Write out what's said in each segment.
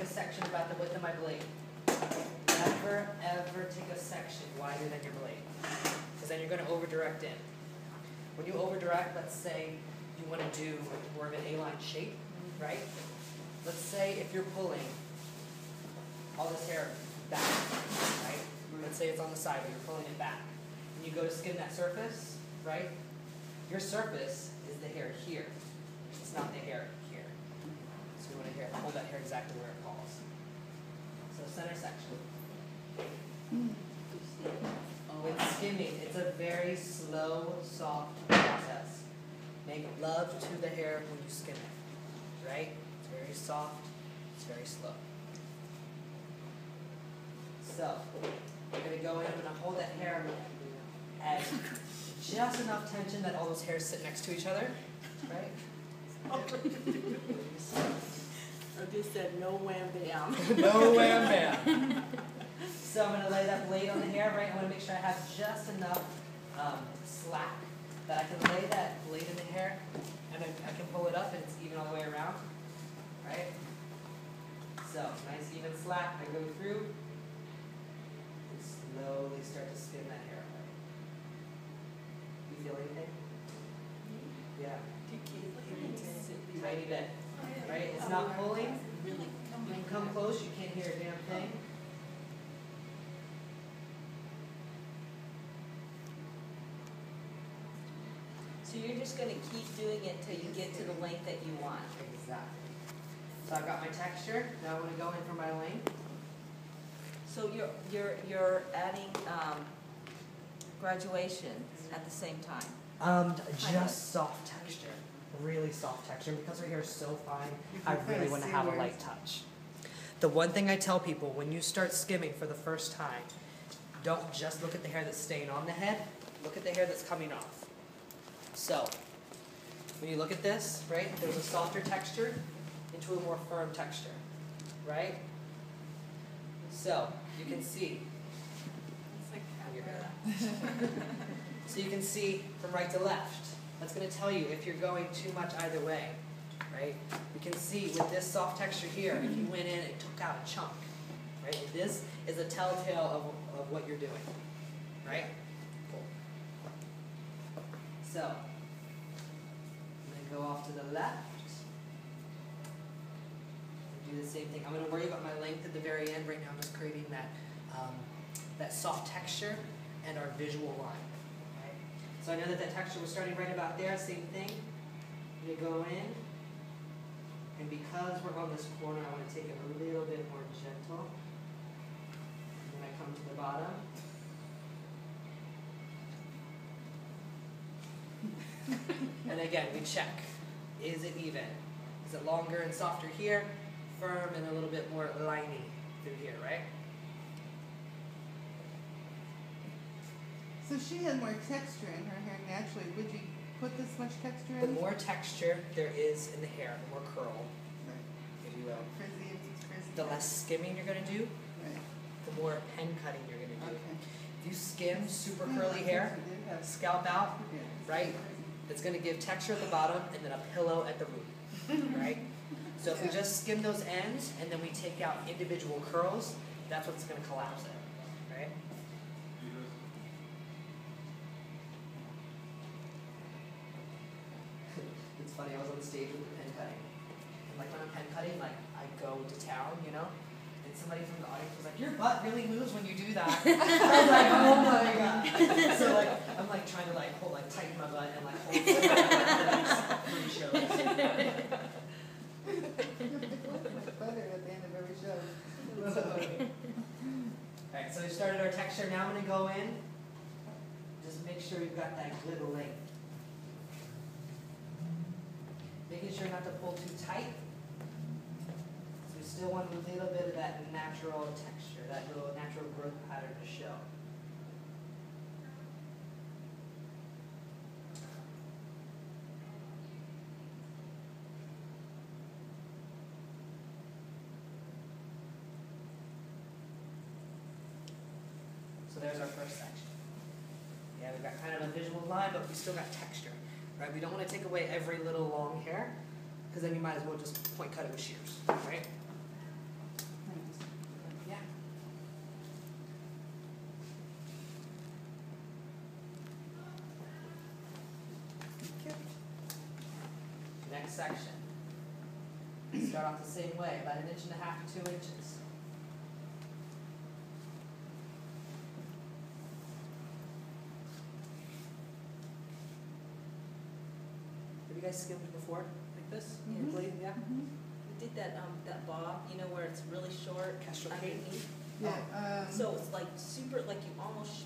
a section about the width of my blade. Never, ever take a section wider than your blade, because then you're going to over-direct in. When you over-direct, let's say you want to do more of an A-line shape, right? Let's say if you're pulling all this hair back, right? Let's say it's on the side, but you're pulling it back. And you go to skin that surface, right? Your surface is the hair here. It's not the hair here. So you want to hold that hair exactly where it falls. So center section. With skimming, it's a very slow, soft process. Make love to the hair when you skim it, right? It's very soft, it's very slow. So, I'm going to go in, I'm going to hold that hair at just enough tension that all those hairs sit next to each other, right? I just said no wham bam. No wham bam. So I'm going to lay that blade on the hair, right? I want to make sure I have just enough slack that I can lay that blade in the hair, and I can pull it up and it's even all the way around, right? So nice even slack. I go through and slowly start to skim that hair away. You feel anything? Yeah. Tiny bit, right? It's not pulling. You can come close, you can't hear a damn thing. So you're just going to keep doing it till you get to the length that you want. Exactly. So I've got my texture. Now I'm going to go in for my length. So you're adding graduation at the same time. Just soft texture. Really soft texture. And because her hair is so fine, I really want to have a light touch. The one thing I tell people when you start skimming for the first time, don't just look at the hair that's staying on the head. Look at the hair that's coming off. So, when you look at this, right, there's a softer texture into a more firm texture, right? So, you can see. So you can see from right to left. That's going to tell you if you're going too much either way, right? You can see with this soft texture here, if you went in and took out a chunk, right? This is a telltale of what you're doing, right? Cool. So, I'm going to go off to the left. And do the same thing. I'm going to worry about my length at the very end. Right now I'm just creating that, that soft texture and our visual line. Okay? So I know that texture was starting right about there. Same thing. I'm going to go in. And because we're on this corner, I want to take it a little bit more gentle. And then I come to the bottom. And again, we check. Is it even? Is it longer and softer here? Firm and a little bit more liney through here, right? So she had more texture in her hair naturally. Would you put this much texture in? The more texture there is in the hair, the more curl, if you will. Frizzy, frizzy. The less skimming you're going to do, Right. the more pen cutting you're going to do. Okay. If you skim super curly hair, scalp out, right? It's going to give texture at the bottom and then a pillow at the root, right? So if we just skim those ends and then we take out individual curls, that's what's going to collapse it, right? It's funny, I was on stage with the pen cutting. And like when I'm pen cutting, like I go to town, you know? And somebody from the audience was like, your butt really moves when you do that. I was like, oh my god. So like, I'm like trying to like hold, like tighten my butt and like hold it for the next 3 shows. Butter at the end of every show. Alright, so we started our texture. Now I'm going to go in. Just make sure you've got that good length. Making sure not to pull too tight. So we still want a little bit of that natural texture, that little natural growth pattern to show. So there's our first section. Yeah, we've got kind of a visual line, but we still got texture. Right? We don't want to take away every little long hair, because then you might as well just point cut it with shears, right? section. Start off the same way, about 1.5 inches to 2 inches. Have you guys skimmed before, like this? Mhm. Blade, yeah? Mhm. We did that bob, you know, where it's really short Kestrel underneath. Yeah, So it's like super, like you almost,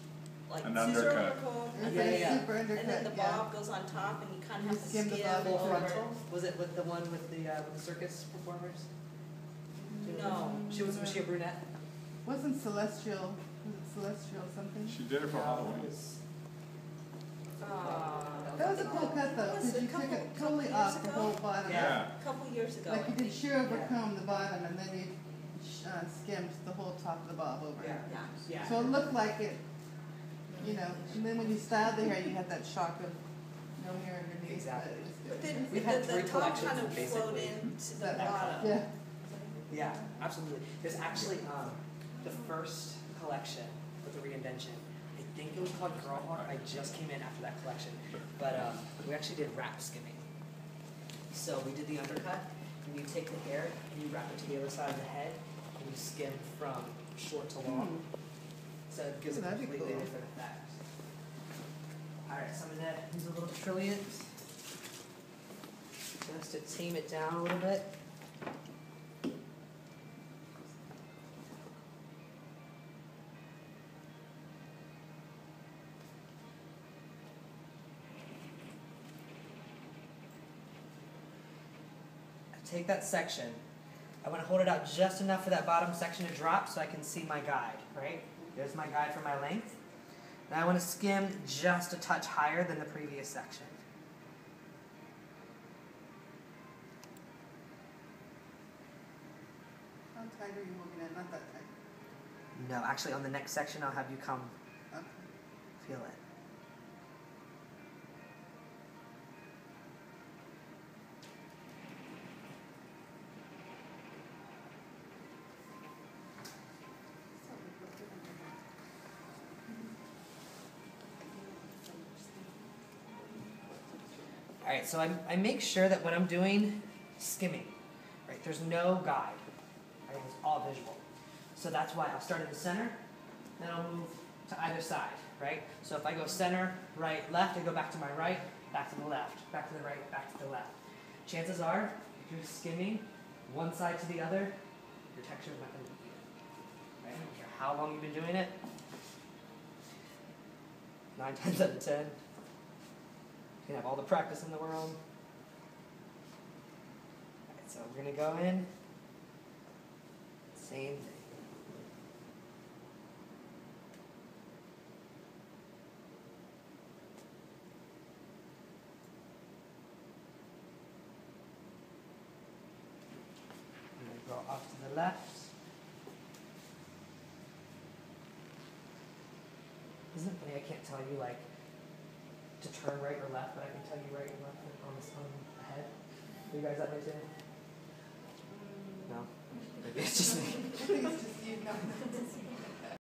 like An scissor undercut. over comb, it's Yeah, a yeah. super undercut, and then the yeah. bob goes on top, and you kind You of have to skim the skim bob Full over. over. frontal? Was it with the one with the circus performers? No. Was she a brunette? Wasn't Celestial, was it Celestial something? She did it for No, Halloween. it was- That was a cool cut though, Was because it you a took couple- it totally couple off years the ago? whole bottom. Yeah. A couple years ago. Like you I did think. sheer over comb the bottom and then you skimmed the whole top of the bob over. Yeah. Yeah. Yeah. So it looked like it, you know, and then when you styled the hair, you had that shock of no hair underneath. Exactly. But it was But good. then We've had the 3 top collections, kind of flowed basically. into the That- bottom. Yeah. Yeah, absolutely. There's actually the first collection with the reinvention. I think it was called Girl Hawk. I just came in after that collection, but we actually did wrap skimming. So we did the undercut, and you take the hair and you wrap it to the other side of the head, and you skim from short to long. So it gives a That'd be completely cool. different effect. All right, so I'm gonna use a little trilliant just to tame it down a little bit. Take that section. I want to hold it out just enough for that bottom section to drop so I can see my guide, right? There's my guide for my length. Now I want to skim just a touch higher than the previous section. How tight are you moving it? Not that tight. No, actually on the next section I'll have you come Okay. feel it. All right, so I make sure that when I'm doing skimming, right, there's no guide, right, it's all visual. So that's why I'll start in the center, then I'll move to either side, right? So if I go center, right, left, I go back to my right, back to the left, back to the right, back to the left. Chances are, if you're skimming one side to the other, your texture is not going to be even, right? I don't care how long you've been doing it. 9 times out of 10. You can have all the practice in the world. Alright, so we're going to go in. Same thing. I'm going to go off to the left. Isn't it funny? I can't tell you like to turn right or left, but I can tell you right and left on the head. Are you guys that way too? No? Maybe it's just me. I think it's just you, no.